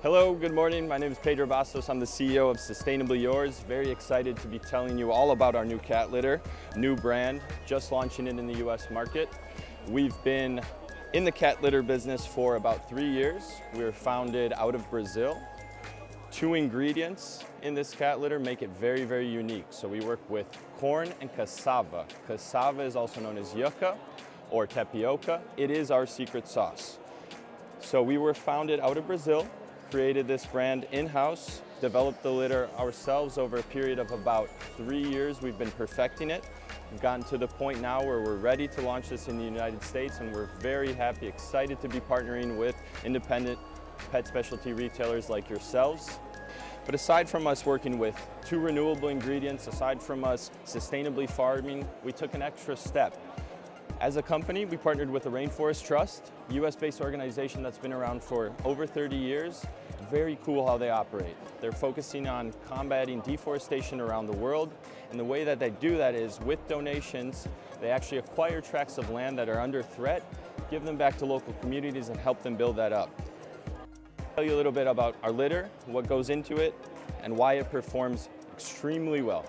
Hello, good morning. My name is Pedro Bastos. I'm the CEO of Sustainably Yours. Very excited to be telling you all about our new cat litter, new brand, just launching it in the US market. We've been in the cat litter business for about 3 years. We were founded out of Brazil. 2 ingredients in this cat litter make it very, very unique. So we work with corn and cassava. Cassava is also known as yucca or tapioca. It is our secret sauce. So we were founded out of Brazil, created this brand in-house, developed the litter ourselves over a period of about 3 years. We've been perfecting it. We've gotten to the point now where we're ready to launch this in the United States, and we're very happy, excited to be partnering with independent pet specialty retailers like yourselves. But aside from us working with 2 renewable ingredients, aside from us sustainably farming, we took an extra step. As a company, we partnered with the Rainforest Trust, a US-based organization that's been around for over 30 years. Very cool how they operate. They're focusing on combating deforestation around the world, and the way that they do that is with donations. They actually acquire tracts of land that are under threat, give them back to local communities, and help them build that up. I'll tell you a little bit about our litter, what goes into it, and why it performs extremely well.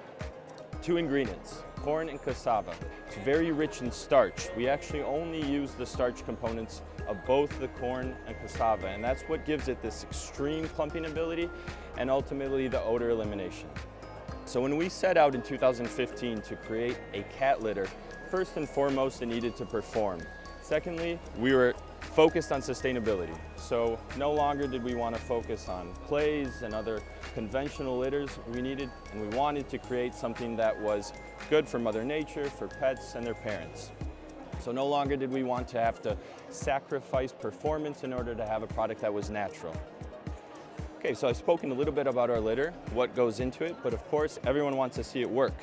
2 ingredients, corn and cassava. It's very rich in starch. We actually only use the starch components of both the corn and cassava, and that's what gives it this extreme clumping ability and ultimately the odor elimination. So when we set out in 2015 to create a cat litter, first and foremost, it needed to perform. Secondly, we were focused on sustainability. So no longer did we want to focus on clays and other conventional litters. We wanted to create something that was good for Mother Nature, for pets and their parents. So no longer did we want to have to sacrifice performance in order to have a product that was natural. Okay, so I've spoken a little bit about our litter, what goes into it, but of course everyone wants to see it work.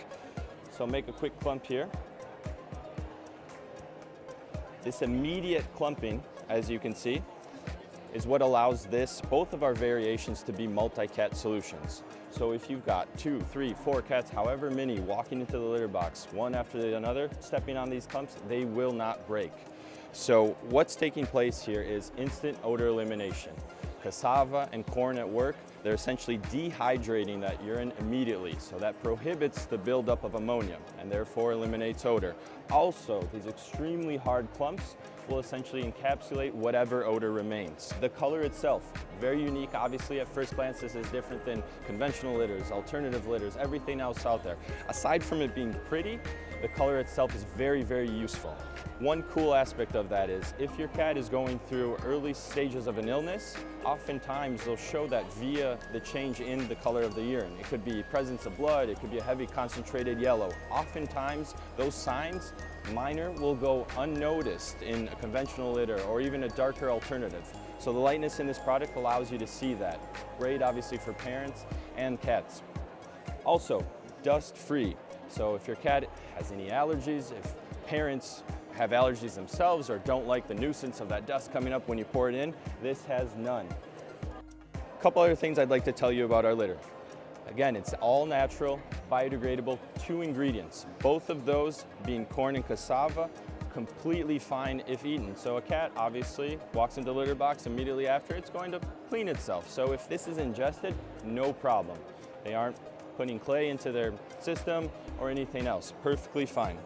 So I'll make a quick clump here. This immediate clumping, as you can see, is what allows both of our variations to be multi-cat solutions. So if you've got 2, 3, 4 cats, however many, walking into the litter box, one after another, stepping on these clumps, they will not break. So what's taking place here is instant odor elimination. Cassava and corn at work, they're essentially dehydrating that urine immediately. So that prohibits the buildup of ammonia and therefore eliminates odor. Also, these extremely hard clumps will essentially encapsulate whatever odor remains. The color itself, very unique. Obviously, at first glance, this is different than conventional litters, alternative litters, everything else out there. Aside from it being pretty, the color itself is very, very useful. One cool aspect of that is if your cat is going through early stages of an illness, oftentimes they'll show that via the change in the color of the urine. It could be presence of blood, it could be a heavy concentrated yellow. Oftentimes those signs, minor, will go unnoticed in a conventional litter or even a darker alternative. So the lightness in this product allows you to see that. Great obviously for parents and cats. Also, dust-free. So if your cat has any allergies, if parents have allergies themselves or don't like the nuisance of that dust coming up when you pour it in, this has none. A couple other things I'd like to tell you about our litter. Again, it's all natural, biodegradable, 2 ingredients. Both of those being corn and cassava, completely fine if eaten. So a cat obviously walks into the litter box immediately after, it's going to clean itself. So if this is ingested, no problem. They aren't putting clay into their system or anything else, perfectly fine.